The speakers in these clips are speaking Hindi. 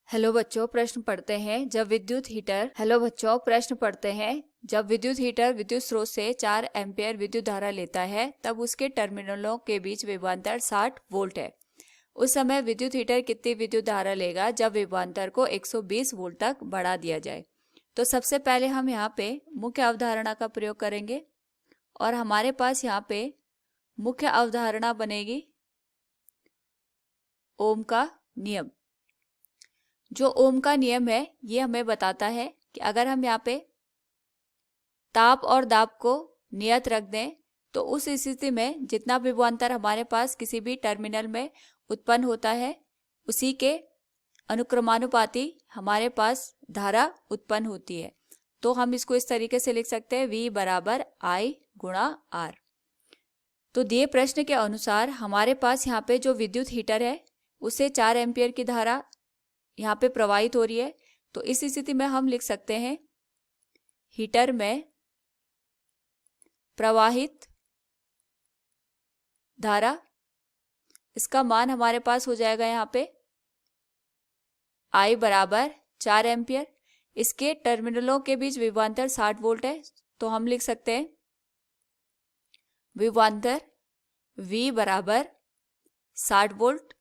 हेलो बच्चों, प्रश्न पढ़ते हैं। जब विद्युत हीटर विद्युत स्रोत से 4 एम्पीयर विद्युत धारा लेता है तब उसके टर्मिनलों के बीच विभवांतर 60 वोल्ट है। उस समय विद्युत हीटर कितनी विद्युत धारा लेगा जब विभवांतर को 120 वोल्ट तक बढ़ा दिया जाए। तो सबसे पहले हम यहाँ पे मुख्य अवधारणा का प्रयोग करेंगे और हमारे पास यहाँ पे मुख्य अवधारणा बनेगी ओम का नियम। जो ओम का नियम है ये हमें बताता है कि अगर हम यहाँ पे ताप और दाब को नियत रख दें तो उस स्थिति में जितना विभवांतर हमारे पास किसी भी टर्मिनल में उत्पन्न होता है उसी के अनुक्रमानुपाती हमारे पास धारा उत्पन्न होती है। तो हम इसको इस तरीके से लिख सकते हैं V बराबर I गुणा R। तो दिए प्रश्न के अनुसार हमारे पास यहाँ पे जो विद्युत हीटर है उसे 4 एम्पीयर की धारा यहाँ पे प्रवाहित हो रही है। तो इस स्थिति में हम लिख सकते हैं हीटर में प्रवाहित धारा, इसका मान हमारे पास हो जाएगा यहाँ पे I बराबर 4 एम्पीयर। इसके टर्मिनलों के बीच विभवांतर 60 वोल्ट है तो हम लिख सकते हैं विभवांतर V बराबर 60 वोल्ट।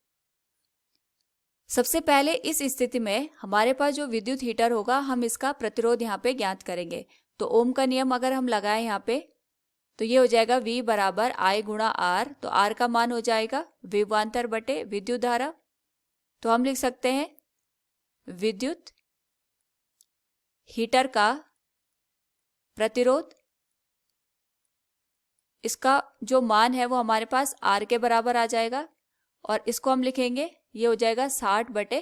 सबसे पहले इस स्थिति में हमारे पास जो विद्युत हीटर होगा हम इसका प्रतिरोध यहाँ पे ज्ञात करेंगे। तो ओम का नियम अगर हम लगाएं यहाँ पे तो ये हो जाएगा V बराबर I गुणा R। तो R का मान हो जाएगा विभवांतर बटे विद्युत धारा। तो हम लिख सकते हैं विद्युत हीटर का प्रतिरोध, इसका जो मान है वो हमारे पास R के बराबर आ जाएगा और इसको हम लिखेंगे ये हो जाएगा 60 बटे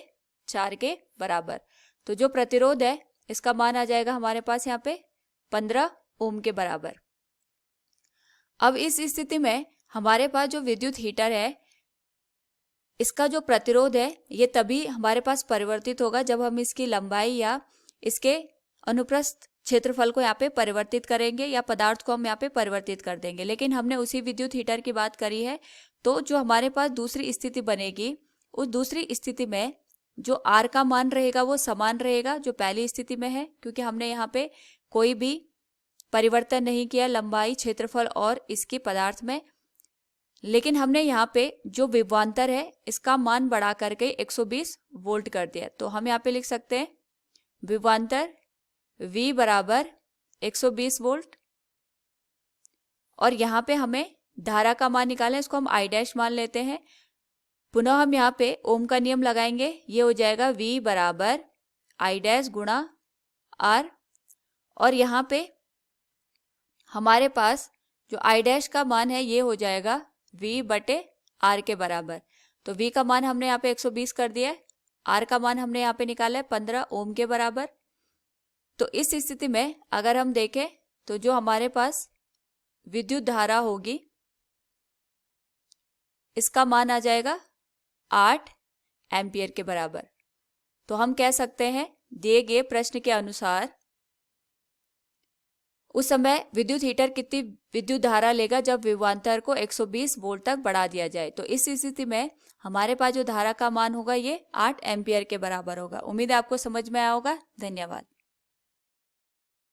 4 के बराबर। तो जो प्रतिरोध है इसका मान आ जाएगा हमारे पास यहाँ पे 15 ओम के बराबर। अब इस स्थिति में हमारे पास जो विद्युत हीटर है इसका जो प्रतिरोध है ये तभी हमारे पास परिवर्तित होगा जब हम इसकी लंबाई या इसके अनुप्रस्थ क्षेत्रफल को यहाँ पे परिवर्तित करेंगे या पदार्थ को हम यहाँ पे परिवर्तित कर देंगे। लेकिन हमने उसी विद्युत हीटर की बात करी है तो जो हमारे पास दूसरी स्थिति बनेगी उस दूसरी स्थिति में जो R का मान रहेगा वो समान रहेगा जो पहली स्थिति में है, क्योंकि हमने यहाँ पे कोई भी परिवर्तन नहीं किया लंबाई, क्षेत्रफल और इसके पदार्थ में। लेकिन हमने यहाँ पे जो विभवांतर है इसका मान बढ़ा करके 120 वोल्ट कर दिया। तो हम यहाँ पे लिख सकते हैं विभवांतर V बराबर 120 वोल्ट और यहाँ पे हमें धारा का मान निकालना है, इसको हम I डैश मान लेते हैं। पुनः हम यहाँ पे ओम का नियम लगाएंगे, ये हो जाएगा V बराबर I डैश गुणा R और यहाँ पे हमारे पास जो I डैश का मान है ये हो जाएगा V बटे R के बराबर। तो V का मान हमने यहाँ पे 120 कर दिया है, R का मान हमने यहाँ पे निकाला है 15 ओम के बराबर। तो इस स्थिति में अगर हम देखें तो जो हमारे पास विद्युत धारा होगी इसका मान आ जाएगा 8 एम्पीयर के बराबर। तो हम कह सकते हैं दिए गए प्रश्न के अनुसार उस समय विद्युत हीटर कितनी विद्युत धारा लेगा जब विभवांतर को 120 वोल्ट तक बढ़ा दिया जाए। तो इस स्थिति में हमारे पास जो धारा का मान होगा ये 8 एम्पीयर के बराबर होगा। उम्मीद है आपको समझ में आया होगा। धन्यवाद।